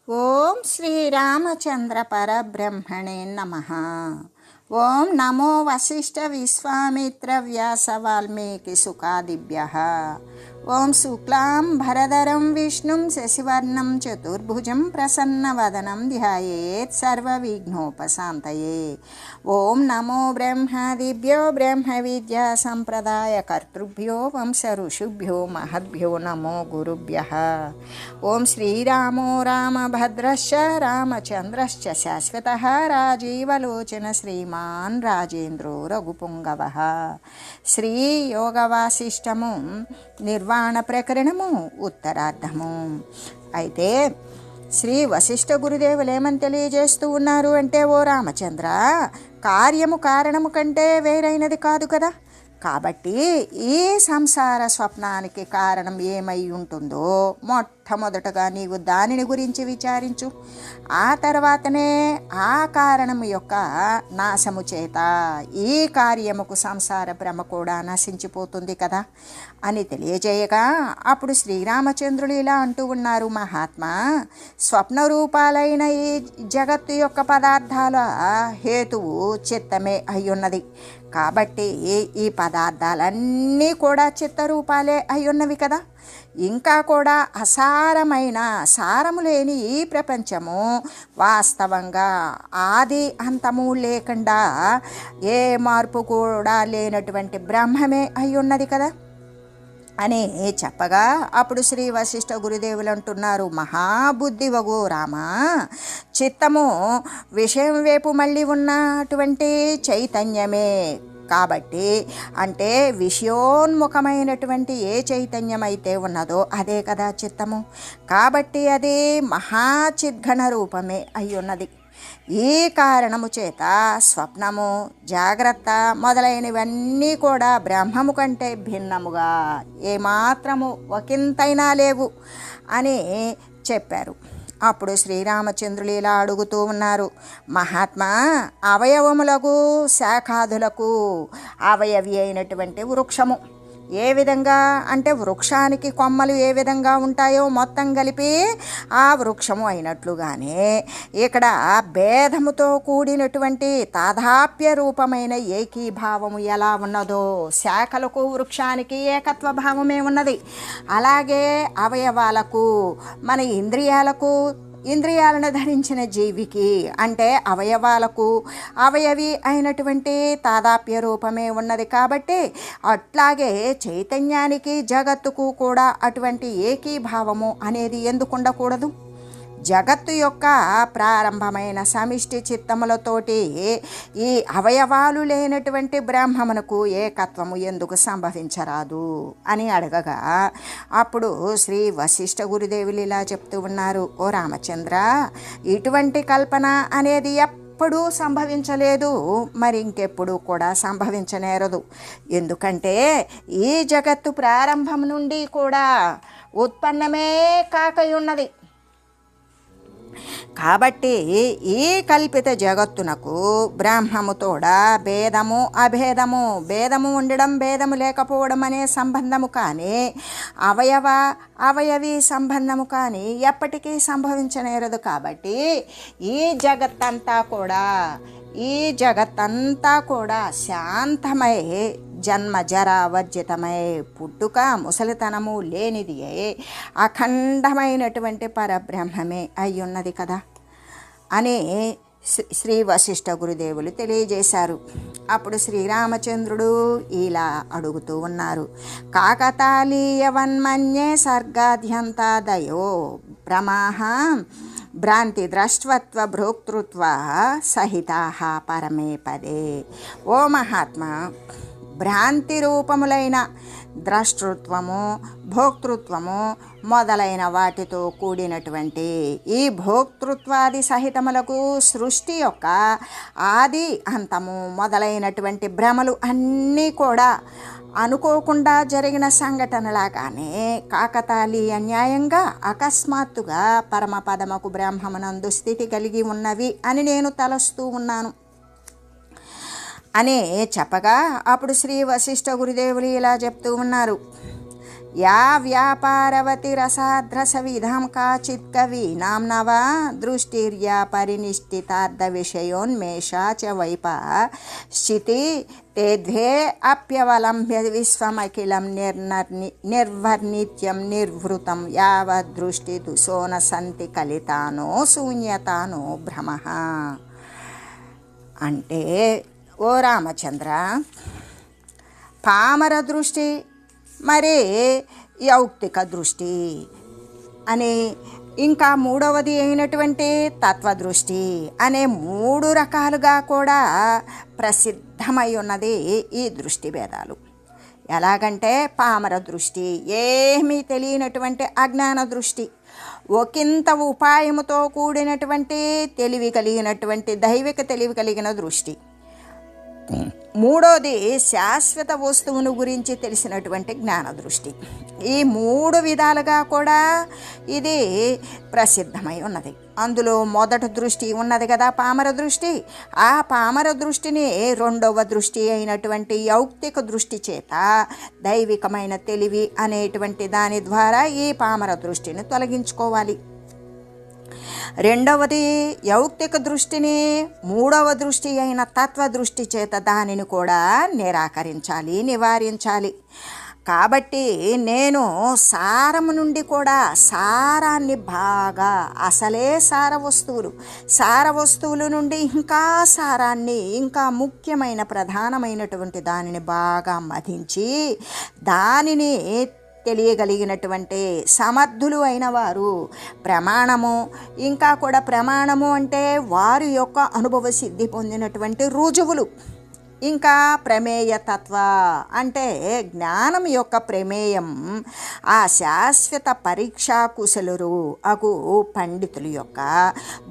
ఓం శ్రీరామచంద్ర పరబ్రహ్మణే నమః. ఓం నమో వశిష్ఠ విశ్వామిత్ర వ్యాస వాల్మీకి సుఖాదిభ్యః. ఓం శుక్లాం భరధరం విష్ణుం శశివర్ణం చతుర్భుజం ప్రసన్నవదనం ధ్యాయేత్ సర్వవిఘ్నోపశాంతయే. ఓం నమో బ్రహ్మాదిభ్యో బ్రహ్మ విద్యా సంప్రదాయ కర్తృభ్యో వంశ ఋషిభ్యో మహద్భ్యో నమో గురుభ్యః. ఓం శ్రీరామో రామభద్రశ్చ రామచంద్రశ్చ శాశ్వతః రాజీవలోచన శ్రీమాన్ రాజేంద్రో రఘుపుంగవః. శ్రీ యోగవాసిష్టము నిర్వాణ ప్రకరణము ఉత్తరార్ధము. అయితే శ్రీ వశిష్ఠ గురుదేవులు ఏమని తెలియజేస్తూ ఉన్నారు అంటే, ఓ రామచంద్ర, కార్యము కారణము కంటే వేరైనది కాదు కదా. కాబట్టి ఈ సంసార స్వప్నానికి కారణం ఏమై ఉంటుందో మొట్టమొదటగా నీవు దానిని గురించి విచారించు. ఆ తర్వాతనే ఆ కారణము యొక్క నాశము చేత ఈ కార్యముకు సంసార భ్రమ కూడా నశించిపోతుంది కదా అని తెలియజేయగా, అప్పుడు శ్రీరామచంద్రులు ఇలా అంటూ ఉన్నారు, మహాత్మా, స్వప్న రూపాలైన ఈ జగత్తు యొక్క పదార్థాల హేతువు చిత్తమే అయ్యున్నది. కాబట్టి ఈ పదార్థాలన్నీ కూడా చిత్తరూపాలే అయ్యున్నవి కదా. ఇంకా కూడా అసారమైన సారము లేని ఈ ప్రపంచము వాస్తవంగా ఆది అంతము లేకుండా ఏ మార్పు కూడా లేనటువంటి బ్రహ్మమే అయ్యున్నది కదా అని చెప్పగా, అప్పుడు శ్రీ వశిష్ఠ గురుదేవులు అంటున్నారు, మహాబుద్ధివగు రామా, చిత్తము విషయం వైపు మళ్ళీ ఉన్నటువంటి చైతన్యమే. కాబట్టి అంటే విషయోన్ముఖమైనటువంటి ఏ చైతన్యం అయితే ఉన్నదో అదే కదా చిత్తము. కాబట్టి అది మహాచిద్ఘన రూపమే అయ్యున్నది. ఈ కారణము చేత స్వప్నము, జాగ్రత్త మొదలైనవన్నీ కూడా బ్రహ్మము కంటే భిన్నముగా ఏమాత్రము ఒకంతైనా లేవు అని చెప్పారు. అప్పుడు శ్రీరామచంద్రులు ఇలా అడుగుతూ ఉన్నారు, మహాత్మా, అవయవములకు శాఖాదులకు అవయవి అయినటువంటి వృక్షము ఏ విధంగా అంటే, వృక్షానికి కొమ్మలు ఏ విధంగా ఉంటాయో మొత్తం కలిపి ఆ వృక్షము అయినట్లుగానే ఇక్కడ భేదముతో కూడినటువంటి తాదాప్య రూపమైన ఏకీభావము ఎలా ఉన్నదో శాఖలకు వృక్షానికి ఏకత్వ భావమే ఉన్నది. అలాగే అవయవాలకు, మన ఇంద్రియాలను ధరించిన జీవికి అంటే అవయవాలకు అవయవి అయినటువంటి తాదాప్య రూపమే ఉన్నది. కాబట్టి అట్లాగే చైతన్యానికి జగత్తుకు కూడా అటువంటి ఏకీభావము అనేది ఎందుకు ఉండకూడదు? జగత్తు యొక్క ప్రారంభమైన సమిష్టి చిత్తములతోటి ఈ అవయవాలు లేనటువంటి బ్రహ్మమునకు ఏకత్వము ఎందుకు సంభవించరాదు అని అడగగా, అప్పుడు శ్రీ వశిష్ఠ గురుదేవులు ఇలా చెప్తూ ఉన్నారు, ఓ రామచంద్ర, ఇటువంటి కల్పన అనేది ఎప్పుడూ సంభవించలేదు, మరి ఇంకెప్పుడు కూడా సంభవించనేరదు. ఎందుకంటే ఈ జగత్తు ప్రారంభం నుండి కూడా ఉత్పన్నమే కాకయున్నది. కాబట్టి ఈ కల్పిత జగత్తునకు బ్రహ్మముతోడా భేదము అభేదము, భేదము ఉండడం భేదము లేకపోవడం అనే సంబంధము కానీ అవయవి సంబంధము కానీ ఎప్పటికీ సంభవించనేరదు. కాబట్టి ఈ జగత్తంతా కూడా శాంతమై జన్మ జరా వర్జితమై పుట్టుక ముసలితనము లేనిది అఖండమైనటువంటి పరబ్రహ్మమే అయ్యున్నది కదా అని శ్రీ వశిష్ఠ గురుదేవులు తెలియజేశారు. అప్పుడు శ్రీరామచంద్రుడు ఇలా అడుగుతూ ఉన్నారు, కాకతాళీయవన్మన్యే సర్గాద్యంతాదయో భ్రమాః భ్రాంతి ద్రష్ట్వత్వ భోక్తృత్వ సహితాః పరమే పదే. ఓ మహాత్మా, భ్రాంతి రూపములైన ద్రష్టృత్వము, భోక్తృత్వము మొదలైన వాటితో కూడినటువంటి ఈ భోక్తృత్వాది సహితములకు సృష్టి యొక్క ఆది అంతము మొదలైనటువంటి భ్రమలు అన్నీ కూడా అనుకోకుండా జరిగిన సంఘటనలాగానే కాకతాళీయ న్యాయంగా అకస్మాత్తుగా పరమపదముకు బ్రహ్మమునందు స్థితి కలిగి ఉన్నవి అని నేను తలస్తూ ఉన్నాను అని చెప్పగా, అప్పుడు శ్రీ వశిష్ఠ గురుదేవులు ఇలా చెప్తూ ఉన్నారు, యా వ్యాపారవతి రసాద్రస విధాం కాచిత్ కవీనాం నవ దృష్టిర్యా పరినిష్ఠితార్థ విషయోన్మేషా చ వైప స్థితి తే ద్వే అప్యవలంబ్య విశ్వమఖిలం నిర్వర్ణిత్యం నిర్వృతం యావద్దృష్టి దుసోన సంతి కలితానో శూన్యతానో భ్రమః. అంటే ఓ రామచంద్ర, పామర దృష్టి మరి యౌక్తిక దృష్టి అని, ఇంకా మూడవది అయినటువంటి తత్వదృష్టి అనే 3 రకాలుగా కూడా ప్రసిద్ధమై ఉన్నది ఈ దృష్టి భేదాలు. ఎలాగంటే పామర దృష్టి ఏమీ తెలియనటువంటి అజ్ఞాన దృష్టి, ఒకంత ఉపాయముతో కూడినటువంటి తెలివి కలిగినటువంటి దైవిక తెలివి కలిగిన దృష్టి. మూడోది శాశ్వత వస్తువును గురించి తెలిసినటువంటి జ్ఞాన దృష్టి. ఈ 3 విధాలుగా కూడా ఇది ప్రసిద్ధమై ఉన్నది. అందులో మొదటి దృష్టి ఉన్నది కదా పామర దృష్టి. ఆ పామర దృష్టిని రెండవ దృష్టి అయినటువంటి యౌక్తిక దృష్టి చేత దైవికమైన తెలివి అనేటువంటి దాని ద్వారా ఈ పామర దృష్టిని తొలగించుకోవాలి. రెండవది యౌక్తిక దృష్టిని మూడవ దృష్టి అయిన తత్వ దృష్టి చేత దానిని కూడా నిరాకరించాలి, నివారించాలి. కాబట్టి నేను సారము నుండి కూడా సారాన్ని బాగా, అసలే సార వస్తువుల నుండి ఇంకా సారాన్ని, ఇంకా ముఖ్యమైన ప్రధానమైనటువంటి దానిని బాగా మధించి దానిని తెలియగలిగినటువంటి సమర్థులు అయిన వారు ప్రమాణము, ఇంకా కూడా ప్రమాణము అంటే వారి యొక్క అనుభవ సిద్ధి పొందినటువంటి రుజువులు, ఇంకా ప్రమేయతత్వ అంటే జ్ఞానం యొక్క ప్రమేయం ఆ శాశ్వత పరీక్షా కుశలురు అగు పండితుల యొక్క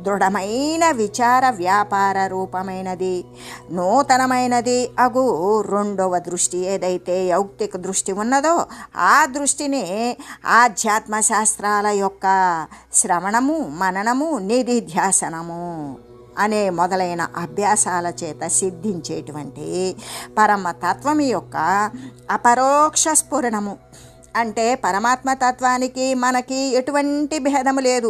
దృఢమైన విచార వ్యాపార రూపమైనది, నూతనమైనది అగు రెండవ దృష్టి ఏదైతే యౌక్తిక దృష్టి ఉన్నదో ఆ దృష్టిని ఆధ్యాత్మ శాస్త్రాల యొక్క శ్రవణము, మననము, నిధిధ్యాసనము అనే మొదలైన అభ్యాసాల చేత సిద్ధించేటువంటి పరమతత్వం యొక్క అపరోక్ష స్ఫురణము. అంటే పరమాత్మతత్వానికి మనకి ఎటువంటి భేదము లేదు.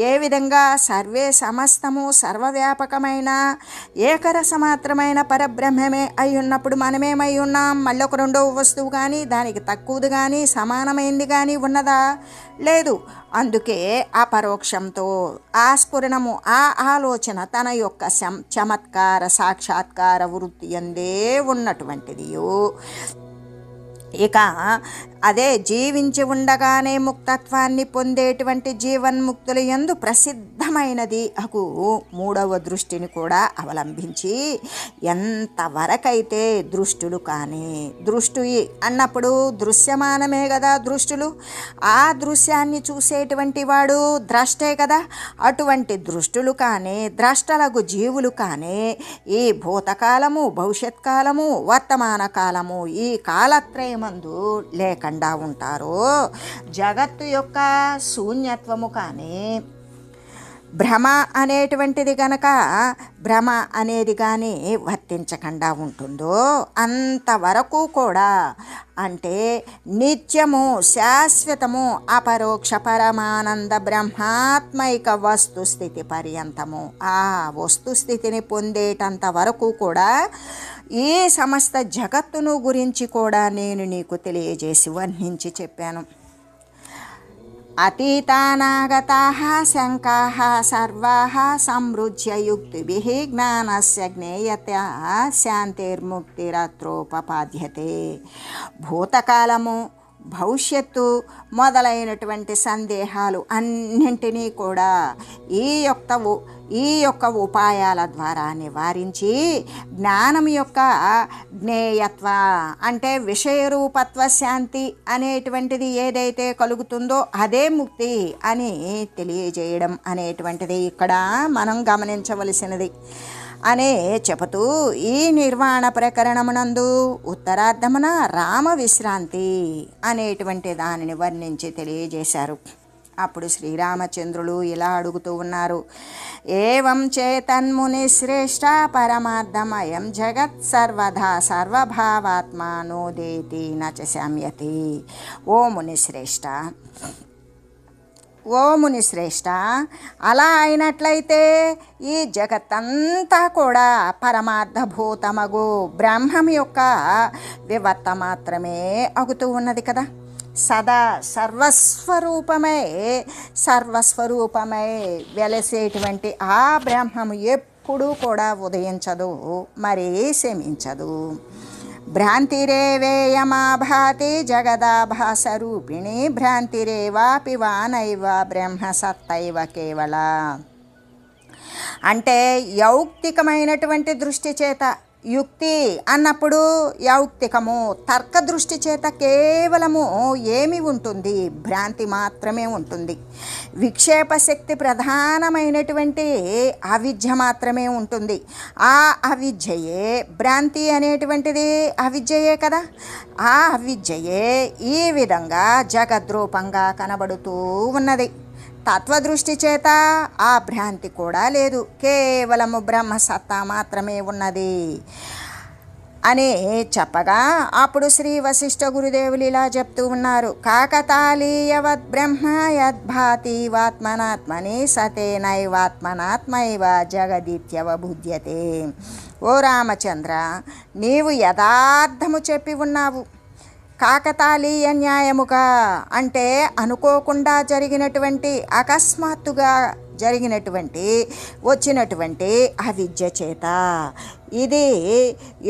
ఏ విధంగా సర్వే సమస్తము సర్వవ్యాపకమైన ఏకరసమాత్రమైన పరబ్రహ్మమే అయి ఉన్నప్పుడు మనమేమై ఉన్నాం? మళ్ళీ ఒక రెండవ వస్తువు కానీ, దానికి తక్కువది కానీ, సమానమైంది కానీ ఉన్నదా? లేదు. అందుకే అపరోక్షంతో ఆ స్ఫురణము, ఆ ఆలోచన తన యొక్క చమత్కార సాక్షాత్కార వృత్తి అందే ఉన్నటువంటిదియో. ఇక అదే జీవించి ఉండగానే ముక్తత్వాన్ని పొందేటువంటి జీవన్ముక్తుల యందు ప్రసిద్ధమైనది అగు మూడవ దృష్టిని కూడా అవలంబించి ఎంతవరకైతే దృష్టులు కానీ, దృష్టి అన్నప్పుడు దృశ్యమానమే కదా దృష్టులు, ఆ దృశ్యాన్ని చూసేటువంటి వాడు ద్రష్టే కదా. అటువంటి దృష్టులు కానీ, ద్రష్టలకు జీవులు కానీ ఈ భూతకాలము, భవిష్యత్ కాలము, వర్తమాన కాలము ఈ కాలత్రయమందు లేక ఉంటారో జగత్తు యొక్క శూన్యత్వము కానీ, భ్రమ అనేటువంటిది గనక భ్రమ అనేది కానీ వర్తించకుండా ఉంటుందో అంతవరకు కూడా, అంటే నిత్యము శాశ్వతము అపరోక్ష పరమానంద బ్రహ్మాత్మైక వస్తుస్థితి పర్యంతము ఆ వస్తుస్థితిని పొందేటంత వరకు కూడా ఈ సమస్త జగత్తును గురించి కూడా నేను నీకు తెలియజేసి వర్ణించి చెప్పాను. అతీతానాగతాః శంకాః సర్వాః సమృజ్య యుక్తిభిః జ్ఞానస్య జ్ఞేయత్యా శాంతిర్ముక్తిరత్రోపపాద్యతే. భూతకాలము, భవిష్యత్తు మొదలైనటువంటి సందేహాలు అన్నింటినీ కూడా ఈ యొక్క ఉపాయాల ద్వారా నివారించి జ్ఞానం యొక్క జ్ఞేయత్వ అంటే విషయరూపత్వ శాంతి అనేటువంటిది ఏదైతే కలుగుతుందో అదే ముక్తి అని తెలియజేయడం అనేటువంటిది ఇక్కడ మనం గమనించవలసినది అనే చెబుతూ ఈ నిర్వాణ ప్రకరణమునందు ఉత్తరార్ధమున రామ విశ్రాంతి అనేటువంటి దానిని వర్ణించి తెలియజేశారు. అప్పుడు శ్రీరామచంద్రులు ఇలా అడుగుతూ ఉన్నారు, ఏవం చేతన్మునిశ్రేష్ట పరమార్థమయం జగత్ సర్వదా సర్వభావాత్మా నోదేతి నచ శమ్యతి. ఓ మునిశ్రేష్ట, ఓ మునిశ్రేష్ట, అలా అయినట్లయితే ఈ జగత్తంతా కూడా పరమార్థభూతమగు బ్రహ్మం యొక్క వివర్త మాత్రమే అగుతూ ఉన్నది కదా. సదా సర్వస్వరూపమై వెలసేటువంటి ఆ బ్రహ్మము ఎప్పుడూ కూడా ఉదయించదు, మరి శమించదు. భ్రాంతిరేవేయమా భాతి జగదాభాసరూపిణి భ్రాంతిరేవాపి వానైవ బ్రహ్మ సత్తైవ కేవల. అంటే యౌక్తికమైనటువంటి దృష్టి చేత, యుక్తి అన్నప్పుడు యౌక్తికము, తర్క దృష్టి చేత కేవలము ఏమి ఉంటుంది? భ్రాంతి మాత్రమే ఉంటుంది. విక్షేప శక్తి ప్రధానమైనటువంటి అవిద్య మాత్రమే ఉంటుంది. ఆ అవిద్యయే భ్రాంతి అనేటువంటిది అవిద్యయే కదా. ఆ అవిద్యయే ఈ విధంగా జగద్రూపంగా కనబడుతూ ఉన్నది. తత్వదృష్టి చేత ఆ భ్రాంతి కూడా లేదు, కేవలము బ్రహ్మసత్తా మాత్రమే ఉన్నది అని చెప్పగా అప్పుడు శ్రీ వశిష్ఠ గురుదేవులు ఇలా చెప్తూ ఉన్నారు. కాకతాళీయవద్ బ్రహ్మ యద్భాతివాత్మనాత్మని సతేనైవాత్మనాత్మైవ జగదిత్యవబుధ్యతే. ఓ రామచంద్ర, నీవు యథార్థము చెప్పి ఉన్నావు. కాకతాళీయ న్యాయముగా అంటే అనుకోకుండా జరిగినటువంటి, అకస్మాత్తుగా వచ్చినటువంటి అవిద్య చేత. ఇది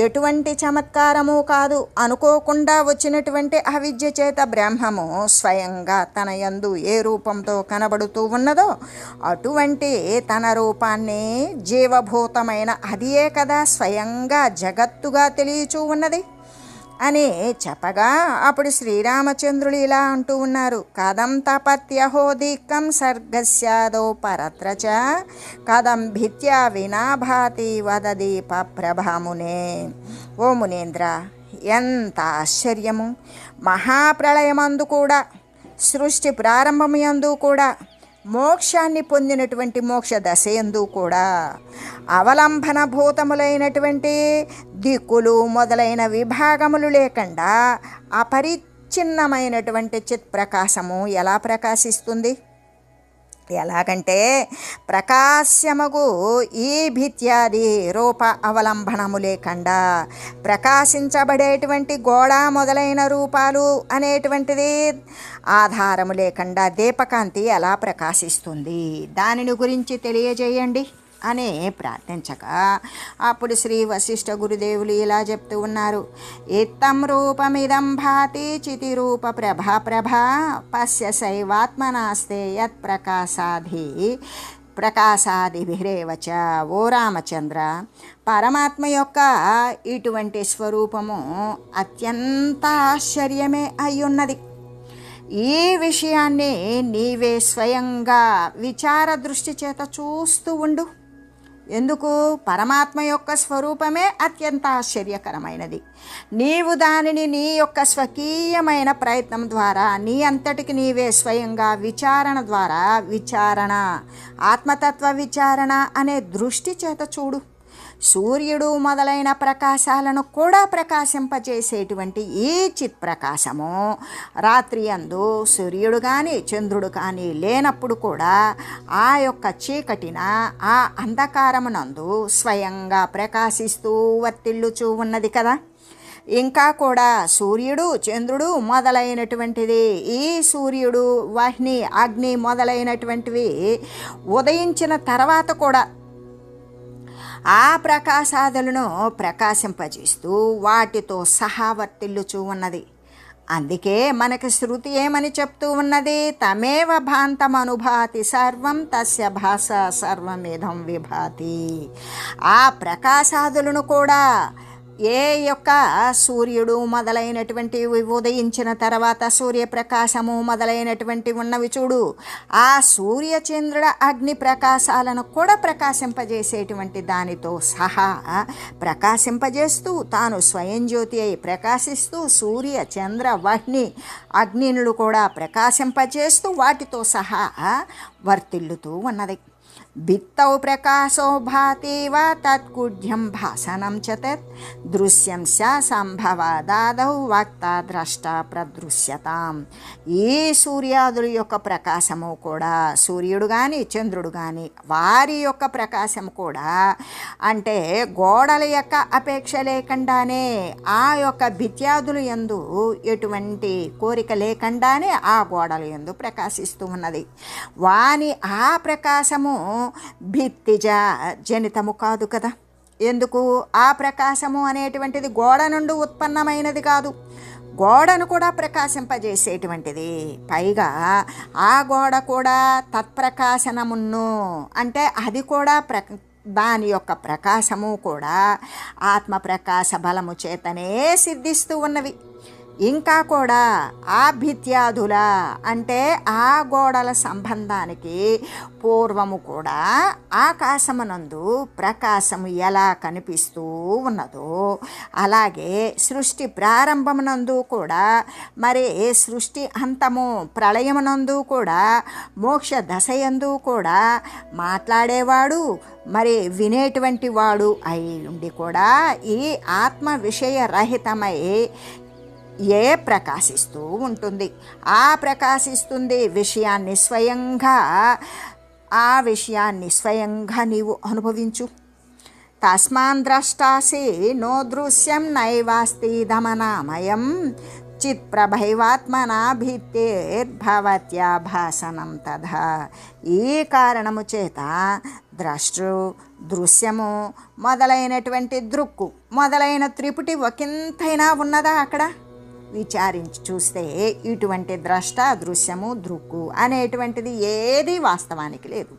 ఎటువంటి చమత్కారము కాదు. అనుకోకుండా వచ్చినటువంటి అవిద్య చేత బ్రహ్మము స్వయంగా తన యందు ఏ రూపంతో కనబడుతూ ఉన్నదో అటువంటి తన రూపాన్ని జీవభూతమైన అదియే కదా స్వయంగా జగత్తుగా తెలియచూ ఉన్నది అని చెప్పగా అప్పుడు శ్రీరామచంద్రులు ఇలా అంటూ ఉన్నారు. కథం తపత్యహోదికం సర్గస్యాదో పరత్రచ కథం భిత్యా వినాభాతి వదదీప ప్రభామునే. ఓ మునేంద్ర, ఎంత ఆశ్చర్యము! మహాప్రళయమందు కూడా, సృష్టి ప్రారంభమయందు కూడా, మోక్షాన్ని పొందినటువంటి మోక్ష దశయందు కూడా అవలంబన భూతములైనటువంటి దిక్కులు మొదలైన విభాగములు లేకుండా అపరిచ్ఛిన్నమైనటువంటి చిత్ప్రకాశము ఎలా ప్రకాశిస్తుంది? ఎలాగంటే ప్రకాశ్యమగు ఈ భిత్యాది రూప అవలంబనము లేకుండా ప్రకాశించబడేటువంటి గోడ మొదలైన రూపాలు అనేటువంటిది ఆధారము లేకుండా దీపకాంతి ఎలా ప్రకాశిస్తుంది? దానిని గురించి తెలియజేయండి అని ప్రార్థించగా అప్పుడు శ్రీ వశిష్ఠ గురుదేవులు ఇలా చెప్తూ ఉన్నారు. ఇత్తం రూపమిదం భాతి చితిరూప ప్రభా పశ్య శైవాత్మనాస్తే యత్ ప్రకాశాదిభిరేవచ. ఓ రామచంద్ర, పరమాత్మ యొక్క ఇటువంటి స్వరూపము అత్యంత ఆశ్చర్యమే అయ్యున్నది. ఈ విషయాన్ని నీవే స్వయంగా విచార దృష్టి చేత చూస్తూ ఉండు. ఎందుకు? పరమాత్మ యొక్క స్వరూపమే అత్యంత ఆశ్చర్యకరమైనది. నీవు దానిని నీ యొక్క స్వకీయమైన ప్రయత్నం ద్వారా నీ అంతటికి నీవే స్వయంగా విచారణ ఆత్మతత్వ విచారణ అనే దృష్టి చేత చూడు. సూర్యుడు మొదలైన ప్రకాశాలను కూడా ప్రకాశింపజేసేటువంటి ఈ చిత్ ప్రకాశము రాత్రి యందు సూర్యుడు కానీ చంద్రుడు కానీ లేనప్పుడు కూడా ఆ యొక్క చీకటిన ఆ అంధకారమునందు స్వయంగా ప్రకాశిస్తూ వర్తిల్లుచూ ఉన్నది కదా. ఇంకా కూడా సూర్యుడు చంద్రుడు మొదలైనటువంటిది, ఈ సూర్యుడు వాహిని అగ్ని మొదలైనటువంటివి ఉదయించిన తర్వాత కూడా ఆ ప్రకాశాదులను ప్రకాశింపజేస్తూ వాటితో సహా వర్తిల్లుచూ ఉన్నది. అందుకే మనకి శృతి ఏమని చెప్తూ ఉన్నది? తమేవ భాంతమనుభాతి సర్వం తస్య భాష సర్వమేధం విభాతి. ఆ ప్రకాశాదులను కూడా ఏ యొక్క సూర్యుడు మొదలైనటువంటి ఉదయించిన తర్వాత సూర్యప్రకాశము మొదలైనటువంటి ఉన్నవి చూడు, ఆ సూర్యచంద్రుడ అగ్ని ప్రకాశాలను కూడా ప్రకాశింపజేసేటువంటి దానితో సహా ప్రకాశింపజేస్తూ తాను స్వయం జ్యోతి అయి ప్రకాశిస్తూ సూర్య చంద్ర వహ్ని అగ్నినులు కూడా ప్రకాశింపజేస్తూ వాటితో సహా వర్తిల్లుతూ ఉన్నది. భిత్తౌ ప్రకాశో భాతి వా తత్కుఢ్యం భాసనం చ తత్ దృశ్యం స్య సంభవాదాదౌ వక్త ద్రష్ట ప్రదృశ్యతాం. ఈ సూర్యాదుల యొక్క ప్రకాశము కూడా, సూర్యుడు కానీ చంద్రుడు కానీ వారి యొక్క ప్రకాశం కూడా అంటే గోడల యొక్క అపేక్ష లేకుండానే ఆ యొక్క భిత్యాదులు యందు ఎటువంటి కోరిక లేకుండానే ఆ గోడల యందు ప్రకాశిస్తూ ఉన్నది. వాని ఆ ప్రకాశము భిత్తిజ జనితము కాదు కదా. ఎందుకు? ఆ ప్రకాశము అనేటువంటిది గోడ నుండి ఉత్పన్నమైనది కాదు, గోడను కూడా ప్రకాశింపజేసేటువంటిది. పైగా ఆ గోడ కూడా తత్ప్రకాశనమును అంటే అది కూడా దాని యొక్క ప్రకాశము కూడా ఆత్మప్రకాశ బలము చేతనే సిద్ధిస్తూ ఉన్నవి. ఇంకా కూడా ఆ భిత్యాదుల అంటే ఆ గోడల సంబంధానికి పూర్వము కూడా ఆకాశమునందు ప్రకాశము ఎలా కనిపిస్తూ ఉన్నదో అలాగే సృష్టి ప్రారంభమునందు కూడా మరి సృష్టి అంతము ప్రళయమునందు కూడా మోక్ష దశయందు కూడా మాట్లాడేవాడు మరి వినేటువంటి వాడు అయి ఉండి కూడా ఈ ఆత్మ విషయ రహితమై ప్రకాశిస్తూ ఉంటుంది. ఆ ప్రకాశిస్తుంది విషయాన్ని స్వయంగా, ఆ విషయాన్ని స్వయంగా నీవు అనుభవించు. తస్మాన్ ద్రష్టాసి నో దృశ్యం నైవాస్తి దమనామయం చిత్ప్రభైవాత్మనా భిత్తేర్భవత్యా భాసనం తథా. ఈ కారణము చేత ద్రష్టృ, దృశ్యము మొదలైనటువంటి దృక్కు మొదలైన త్రిపుటి ఒకంతైనా ఉన్నదా? అక్కడ విచారించి చూస్తే ఇటువంటి ద్రష్ట, దృశ్యము, దృక్కు అనేటువంటిది ఏది వాస్తవానికి లేదు.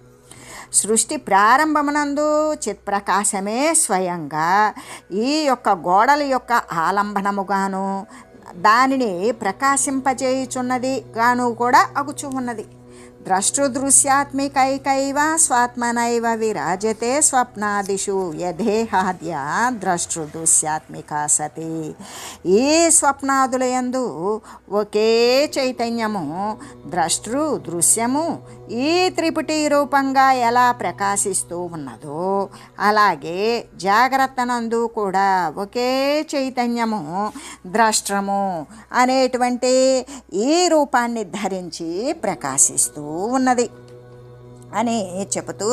సృష్టి ప్రారంభమునందు చిత్ప్రకాశమే స్వయంగా ఈ యొక్క గోడల యొక్క ఆలంబనముగాను దానిని ప్రకాశింపజేయుచున్నది గాను కూడా అగుచు ఉన్నది. ద్రష్టృదృశ్యాత్మికైకైవ స్వాత్మనైవ విరాజతే స్వప్నాదిషు యథేహాద్య ద్రష్టృదృశ్యాత్మిక సతి. ఈ స్వప్నాదులయందు ఒకే చైతన్యము ద్రష్టృ, దృశ్యము ఈ త్రిపుటి రూపంగా ఎలా ప్రకాశిస్తూ ఉన్నదో అలాగే జాగ్రత్తనందు కూడా ఒకే చైతన్యము ద్రష్టము అనేటువంటి ఈ రూపాన్ని ధరించి ప్రకాశిస్తూ ఉన్నది అని చెబుతూ,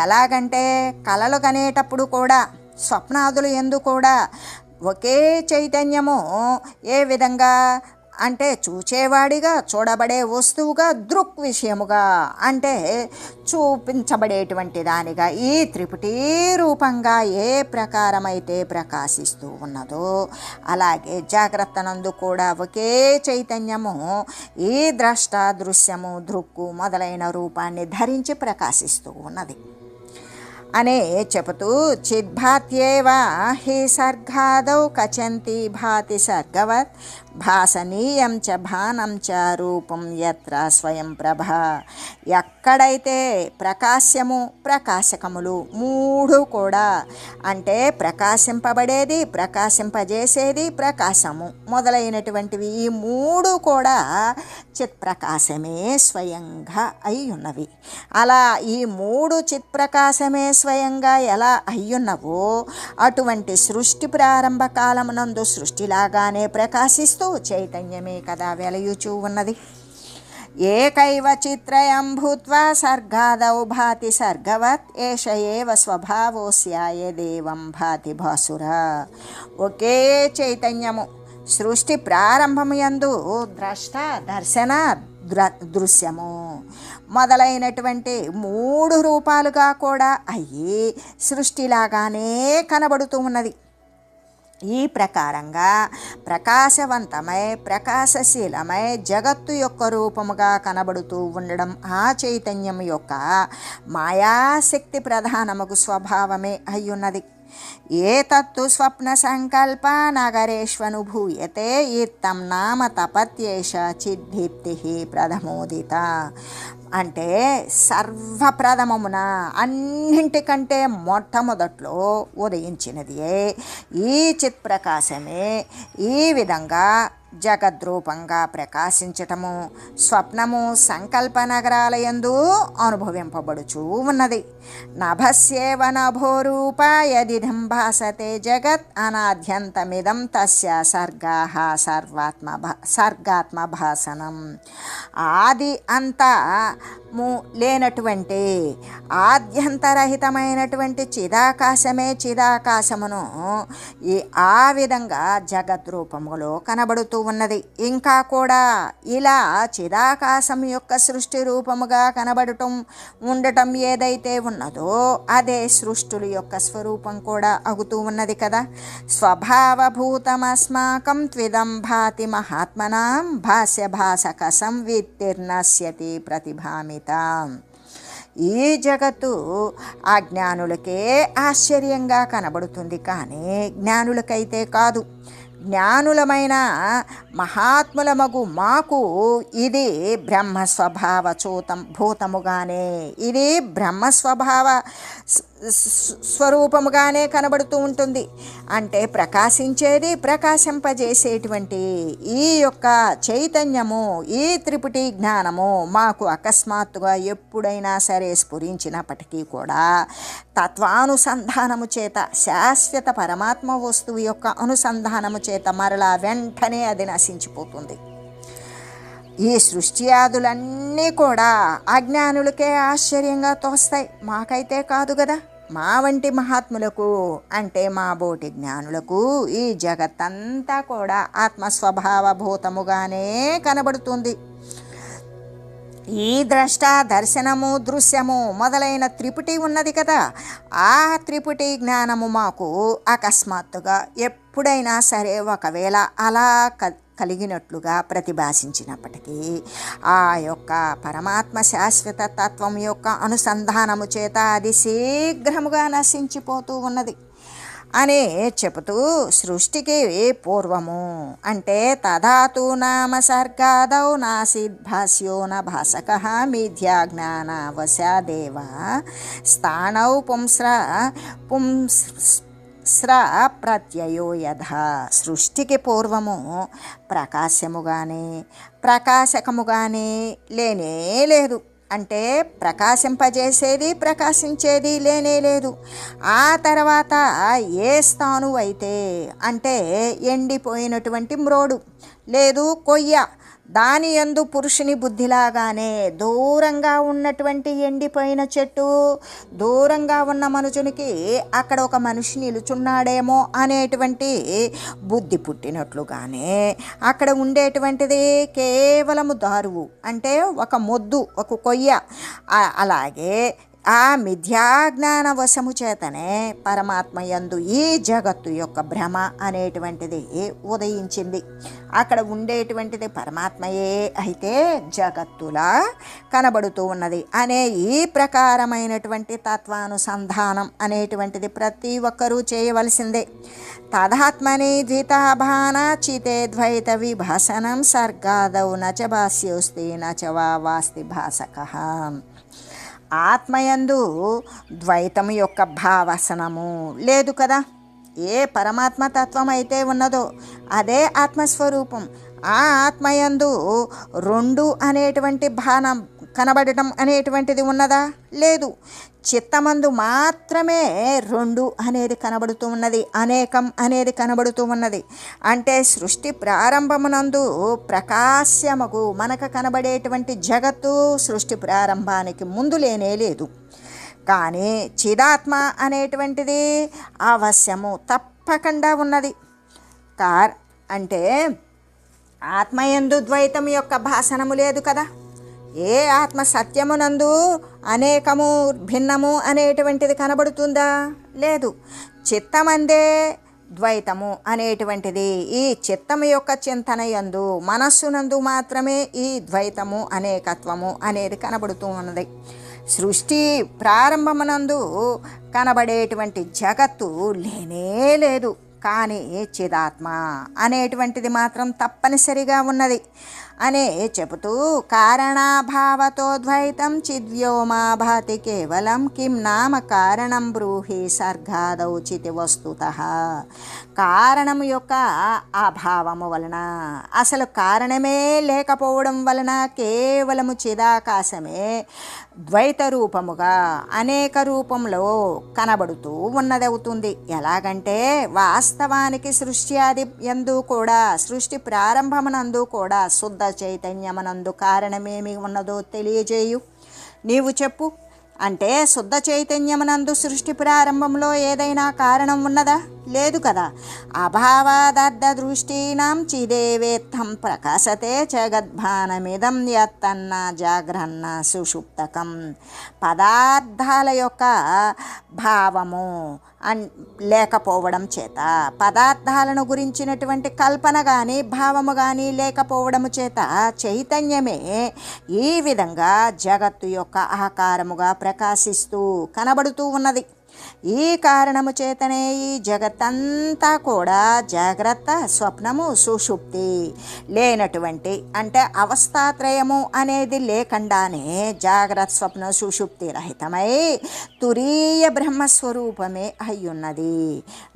ఎలాగంటే కలలు కనేటప్పుడు కూడా స్వప్నాదులు యందు కూడా ఒకే చైతన్యము ఏ విధంగా అంటే చూచేవాడిగా, చూడబడే వస్తువుగా, దృక్ విషయముగా అంటే చూపించబడేటువంటి దానిగా ఈ త్రిపుటి రూపంగా ఏ ప్రకారమైతే ప్రకాశిస్తూ ఉన్నదో అలాగే జాగ్రత్తనందు కూడా ఒకే చైతన్యము ఈ ద్రష్ట, దృశ్యము, దృక్కు మొదలైన రూపాన్ని ధరించి ప్రకాశిస్తూ ఉన్నది అనే చెబుతూ, చిద్భాత్యేవ హి సర్గాదౌ కచంతి భాతి సర్గవత్ భాసనీయం చ భానం చ రూపం యత్ర స్వయం ప్రభ. ఎక్కడైతే ప్రకాశ్యము, ప్రకాశకములు మూడు కూడా అంటే ప్రకాశింపబడేది, ప్రకాశింపజేసేది, ప్రకాశము మొదలైనటువంటివి ఈ మూడు కూడా చిత్ప్రకాశమే స్వయంగా అయి ఉన్నవి. అలా ఈ మూడు చిత్ప్రకాశమే స్వయంగా ఎలా అయ్యున్నవో అటువంటి సృష్టి ప్రారంభ కాలమునందు సృష్టిలాగానే ప్రకాశిస్తూ చైతన్యమే కదా వెలయుచూ ఉన్నది. ఏకైవ చిత్రయం భూత్వా సర్గాదౌ భాతి సర్గవత్ ఏష ఏవ స్వభావోస్యాయ దేవం భాతి భాసుర. ఒకే చైతన్యము సృష్టి ప్రారంభముయందు ద్రష్ట, దర్శన, దృశ్యము మొదలైనటువంటి మూడు రూపాలుగా కూడా అయ్యి సృష్టిలాగానే కనబడుతూ ఉన్నది. ఈ ప్రకారంగా ప్రకాశవంతమై, ప్రకాశశీలమై జగత్తు యొక్క రూపముగా కనబడుతూ ఉండడం ఆ చైతన్యం యొక్క మాయాశక్తి ప్రధానముకు స్వభావమే అయ్యున్నది. ఏతత్తు స్వప్న సంకల్ప నగరేష్వనుభూయతే ఇత్తం నామ తపత్యేష చిద్దీప్తి ప్రథమోదిత. అంటే సర్వప్రథమమున అన్నింటికంటే మొట్టమొదట్లో ఉదయించినది ఈ చిత్ప్రకాశమే ఈ విధంగా జగద్రూపంగా ప్రకాశించటము స్వప్నము సంకల్ప నగరాలయందు అనుభవింపబడుచూ ఉన్నది. నభస్యేవ నభోరూప యదిదం భాసతే జగత్ అనాద్యంతమిదం తస్య సర్గాత్మ భాసనం. ఆది అంతము లేనటువంటి ఆద్యంతరహితమైనటువంటి చిదాకాశమే చిదాకాశమును ఆ విధంగా జగద్రూపములో కనబడుతూ ఉన్నది. ఇంకా కూడా ఇలా చిదాకాశం యొక్క సృష్టి రూపముగా ఉండటం ఏదైతే ఉన్నదో అదే సృష్టుల యొక్క స్వరూపం కూడా అగుతూ ఉన్నది కదా. స్వభావభూతమస్మాకం త్విదం భాతి మహాత్మనాం భాస్య భాసక సంవిత్తిర్నశ్యతి ప్రతిభామిత. ఈ జగత్తు అజ్ఞానులకే ఆశ్చర్యంగా కనబడుతుంది, కానీ జ్ఞానులకైతే కాదు. జ్ఞానులమైన మహాత్ములమగు మాకు ఇది బ్రహ్మస్వభావ భూతముగానే, ఇది బ్రహ్మస్వభావ స్వరూపముగానే కనబడుతూ ఉంటుంది. అంటే ప్రకాశించేది, ప్రకాశింపజేసేటువంటి ఈ యొక్క చైతన్యము, ఈ త్రిపుటి జ్ఞానము మాకు అకస్మాత్తుగా ఎప్పుడైనా సరే స్ఫురించినప్పటికీ కూడా తత్వానుసంధానము చేత, శాశ్వత పరమాత్మ వస్తువు యొక్క అనుసంధానము చేత మరలా వెంటనే అది నశించిపోతుంది. ఈ సృష్టియాదులన్నీ కూడా అజ్ఞానులకే ఆశ్చర్యంగా తోస్తాయి, మాకైతే కాదు కదా. మా వంటి మహాత్ములకు, అంటే మా బోటి జ్ఞానులకు ఈ జగత్తంతా కూడా ఆత్మస్వభావభూతముగానే కనబడుతుంది. ఈ ద్రష్ట, దర్శనము, దృశ్యము మొదలైన త్రిపుటి ఉన్నది కదా, ఆ త్రిపుటి జ్ఞానము మాకు అకస్మాత్తుగా ఎప్పుడైనా సరే ఒకవేళ అలా కలిగినట్లుగా ప్రతిభాసించినప్పటికీ ఆ యొక్క పరమాత్మ శాశ్వత తత్వం యొక్క అనుసంధానము చేత అది శీఘ్రముగా నశించిపోతూ ఉన్నది అని చెబుతూ, సృష్టికి పూర్వము అంటే తధాతు నామ సర్గాదౌ నాసిద్భాస్యో న భాసక మిథ్యాజ్ఞాన వశాదేవ స్థానౌ పుంస్ర ప్రత్యయో యథ. సృష్టికి పూర్వము ప్రకాశకముగానే లేనే లేదు. అంటే ప్రకాశింపజేసేది, ప్రకాశించేది లేనే లేదు. ఆ తర్వాత ఏ స్థాను అయితే, అంటే ఎండిపోయినటువంటి మ్రోడు లేదు కొయ్య, దాని యందు పురుషుని బుద్ధిలాగానే దూరంగా ఉన్నటువంటి ఎండిపోయిన చెట్టు, దూరంగా ఉన్న మనుషునికి అక్కడ ఒక మనిషి నిలుచున్నాడేమో అనేటువంటి బుద్ధి పుట్టినట్లుగానే అక్కడ ఉండేటువంటిది కేవలము దారువు, అంటే ఒక మొద్దు, ఒక కొయ్య. అలాగే ఆ మిథ్యాజ్ఞాన వశము చేతనే పరమాత్మ యందు ఈ జగత్తు యొక్క భ్రమ అనేటువంటిది ఉదయించింది. అక్కడ ఉండేటువంటిది పరమాత్మయే అయితే జగత్తులా కనబడుతూ ఉన్నది అనే ఈ ప్రకారమైనటువంటి తత్వానుసంధానం అనేటువంటిది ప్రతి ఒక్కరూ చేయవలసిందే. తదాత్మని ద్వితాభాన చితే ద్వైత విభాసనం సర్గాదౌ నచ భాస్యోస్తి నచ వాస్తి భాసకః. ఆత్మయందు ద్వైతం యొక్క భావసనము లేదు కదా. ఏ పరమాత్మతత్వం అయితే ఉన్నదో అదే ఆత్మస్వరూపం. ఆ ఆత్మయందు రెండు అనేటువంటి భానం కనబడటం అనేటువంటిది ఉన్నదా? లేదు. చిత్తమందు మాత్రమే రెండు అనేది కనబడుతూ ఉన్నది, అనేకం అనేది కనబడుతూ ఉన్నది. అంటే సృష్టి ప్రారంభమునందు ప్రకాశమగు మనకు కనబడేటువంటి జగత్తు సృష్టి ప్రారంభానికి ముందు లేనే లేదు. కానీ చిదాత్మ అనేటువంటిది అవశ్యము తప్పకుండా ఉన్నది. అంటే ఆత్మయందు ద్వైతం యొక్క భాసనము లేదు కదా. ఏ ఆత్మ సత్యమునందు అనేకము భిన్నము అనేటువంటిది కనబడుతుందా? లేదు. చిత్తమందే ద్వైతము అనేటువంటిది, ఈ చిత్తము యొక్క చింతన యందు మనస్సునందు మాత్రమే ఈ ద్వైతము అనేకత్వము అనేది కనబడుతూ ఉన్నది. సృష్టి ప్రారంభమునందు కనబడేటువంటి జగత్తు లేనే లేదు. కానీ చిదాత్మ అనేటువంటిది మాత్రం తప్పనిసరిగా ఉన్నది. అనే చెబుతూ కారణాభావతో ద్వైతం చిద్వ్యోమా భాతి కేవలం కిం నామ కారణం బ్రూహి సర్గాదౌచితి వస్తుతః. కారణం యొక్క అభావము వలన, అసలు కారణమే లేకపోవడం వలన కేవలము చిదాకాశమే ద్వైత రూపముగా అనేక రూపంలో కనబడుతూ ఉన్నదవుతుంది. ఎలాగంటే వాస్తవానికి సృష్టి ఆది యందు కూడా, సృష్టి ప్రారంభమునందు కూడా శుద్ధ చైతన్యమునందు కారణమేమి ఉన్నదో తెలియజేయు, నీవు చెప్పు అంటే శుద్ధ చైతన్యమునందు సృష్టి ప్రారంభంలో ఏదైనా కారణం ఉన్నదా? లేదు కదా. అభావాదర్ధ దృష్టీనాం చిదేవేత్తం ప్రకాశతే జగద్భానమిదం యత్తన్న జాగ్రన్న సుషుప్తకం. పదార్థాల యొక్క భావము లేకపోవడం చేత, పదార్థాలను గురించినటువంటి కల్పన కానీ భావము కానీ లేకపోవడము చేత చైతన్యమే ఈ విధంగా జగత్తు యొక్క ఆకారముగా ప్రకాశిస్తూ కనబడుతూ ఉన్నది. ఈ కారణము చేతనే ఈ జగత్తంతా కూడా జాగ్రత్త, స్వప్నము, సుషుప్తి లేనటువంటి అంటే అవస్థాత్రయము అనేది లేకుండానే జాగ్రత్త, స్వప్న, సుషుప్తి రహితమై తురీయ బ్రహ్మస్వరూపమే అయ్యున్నది.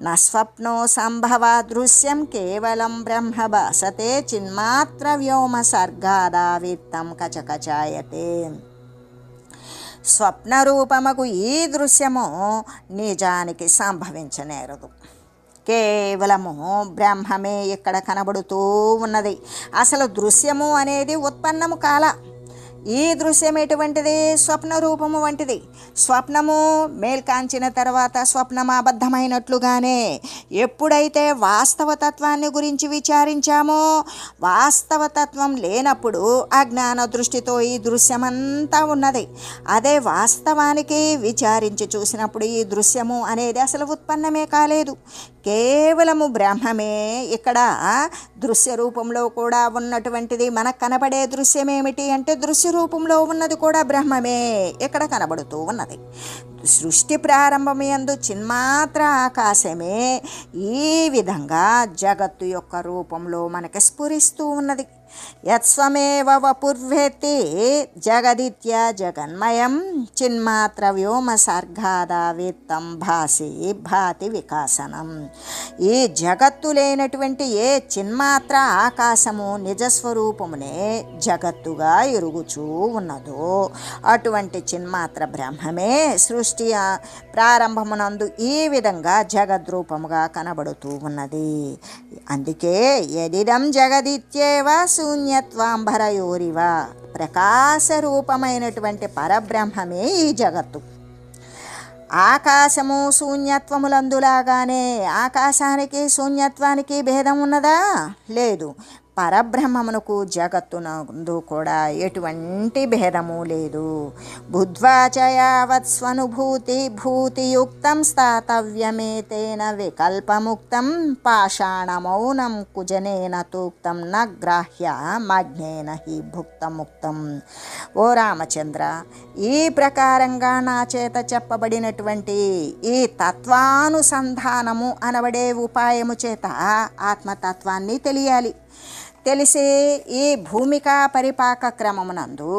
నా స్వప్నో సంభవ దృశ్యం కేవలం బ్రహ్మ భాసతే చిన్మాత్ర వ్యోమ సర్గాదావిత్తం కచకచాయతే. స్వప్నరూపముకు ఈ దృశ్యము నిజానికి సంభవించనేరదు. కేవలము బ్రహ్మమే ఇక్కడ కనబడుతూ ఉన్నది. అసలు దృశ్యము అనేది ఉత్పన్నము కాల. ఈ దృశ్యం ఎటువంటిది? స్వప్న రూపము వంటిది. స్వప్నము మేల్కాంచిన తర్వాత స్వప్నం అబద్ధమైనట్లుగానే ఎప్పుడైతే వాస్తవతత్వాన్ని గురించి విచారించామో, వాస్తవతత్వం లేనప్పుడు అజ్ఞాన దృష్టితో ఈ దృశ్యమంతా ఉన్నది. అదే వాస్తవానికి విచారించి చూసినప్పుడు ఈ దృశ్యము అనేది అసలు ఉత్పన్నమే కాలేదు. కేవలము బ్రహ్మమే ఇక్కడ దృశ్య రూపంలో కూడా ఉన్నటువంటిది. మనకు కనబడే దృశ్యం ఏమిటి అంటే దృశ్య రూపంలో ఉన్నది కూడా బ్రహ్మమే ఇక్కడ కనబడుతూ ఉన్నది. సృష్టి ప్రారంభమయందు చిన్మాత్ర ఆకాశమే ఈ విధంగా జగత్తు యొక్క రూపంలో మనకి స్ఫురిస్తూ ఉన్నది. యత్స్వమేవ వపుర్వేత్తి జగదిత్య జగన్మయం చిన్మాత్ర వ్యోమ సర్గాదావిత్తం భాసి భాతి వికాసనం. ఈ జగత్తు లేనటువంటి ఏ చిన్మాత్ర ఆకాశము నిజస్వరూపమునే జగత్తుగా ఎరుగుచూ ఉన్నదో అటువంటి చిన్మాత్ర బ్రహ్మమే సృష్టి ప్రారంభమునందు ఈ విధంగా జగద్రూపముగా కనబడుతూ ఉన్నది. అందుకే యదిదం జగదిత్యేవ శూన్యత్వాంబరయోరివ. ప్రకాశరూపమైనటువంటి పరబ్రహ్మమే ఈ జగత్తు. ఆకాశము శూన్యత్వములందులాగానే ఆకాశానికి శూన్యత్వానికి భేదం ఉన్నదా? లేదు. పరబ్రహ్మమునకు జగత్తునందు కూడా ఎటువంటి భేదము లేదు. బుద్ధ్వాచయావత్ స్వనుభూతి భూతియుక్తం స్థాతవ్యమేతేన వికల్పముక్తం పాషాణమౌనం కుజనేన తూక్తం న గ్రాహ్య మజ్ఞేన హి భుక్తముక్తం. ఓ రామచంద్ర, ఈ ప్రకారంగా నా చేత చెప్పబడినటువంటి ఈ తత్వానుసంధానము అనబడే ఉపాయము చేత ఆత్మతత్వాన్ని తెలియాలి. తెలిసి ఈ భూమికా పరిపాక క్రమమునందు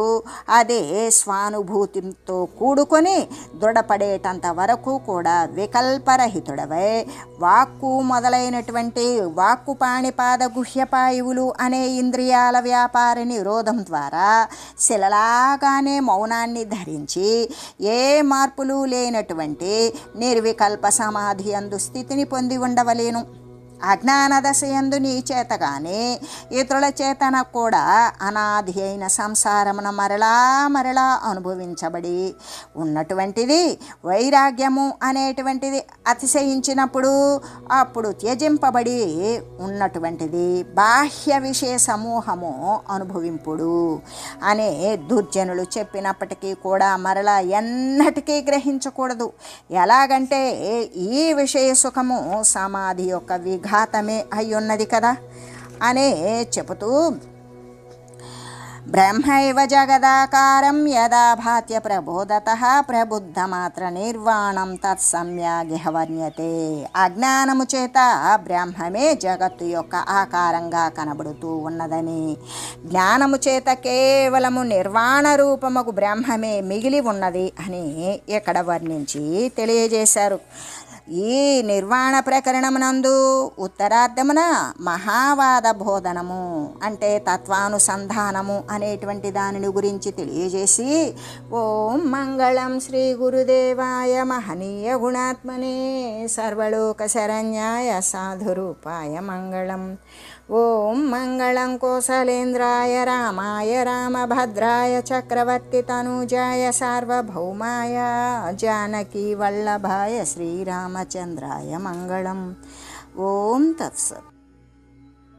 అదే స్వానుభూతితో కూడుకొని దృఢపడేటంత వరకు కూడా వికల్పరహితుడవై వాక్కు మొదలైనటువంటి వాక్కు పాణిపాద గుహ్యపాయువులు అనే ఇంద్రియాల వ్యాపార నిరోధం ద్వారా శిలలాగానే మౌనాన్ని ధరించి ఏ మార్పులు లేనటువంటి నిర్వికల్ప సమాధి అందు స్థితిని పొంది ఉండవలేను. అజ్ఞాన దశయందు నీ చేత కానీ ఇతరుల చేతన కూడా అనాది అయిన సంసారమును మరలా అనుభవించబడి ఉన్నటువంటిది వైరాగ్యము అనేటువంటిది అతిశయించినప్పుడు అప్పుడు త్యజింపబడి ఉన్నటువంటిది బాహ్య విషయ సమూహము అనుభవింపుడు అనే దుర్జనులు చెప్పినప్పటికీ కూడా మరలా ఎన్నటికీ గ్రహించకూడదు. ఎలాగంటే ఈ విషయ సుఖము సమాధి యొక్క ఘాతమే అయ్యున్నది కదా అనే చెబుతూ బ్రహ్మైవ జగదాకారం యదా భాత్య ప్రబోధతః ప్రబుద్ధమాత్ర నిర్వాణం తత్సమ్యాగిహ వర్ణ్యతే. అజ్ఞానము చేత బ్రహ్మమే జగత్తు యొక్క ఆకారంగా కనబడుతూ ఉన్నదని, జ్ఞానము చేత కేవలము నిర్వాణ రూపముకు బ్రహ్మమే మిగిలి ఉన్నది అని ఇక్కడ వర్ణించి తెలియజేశారు. ఈ నిర్వాణ ప్రకరణమునందు ఉత్తరార్ధమున మహావాద బోధనము అంటే తత్వానుసంధానము అనేటువంటి దానిని గురించి తెలియజేసి, ఓం మంగళం శ్రీ గురుదేవాయ మహనీయ గుణాత్మనే సర్వలోక శరణ్యాయ సాధురూపాయ మంగళం. ఓం మంగళం కోసలేంద్రాయ రామాయ రామభద్రాయ చక్రవర్తి తనూజాయ సార్వభౌమాయ జానకీ వల్లభాయ శ్రీరామచంద్రాయ మంగళం. ఓం తత్సత్.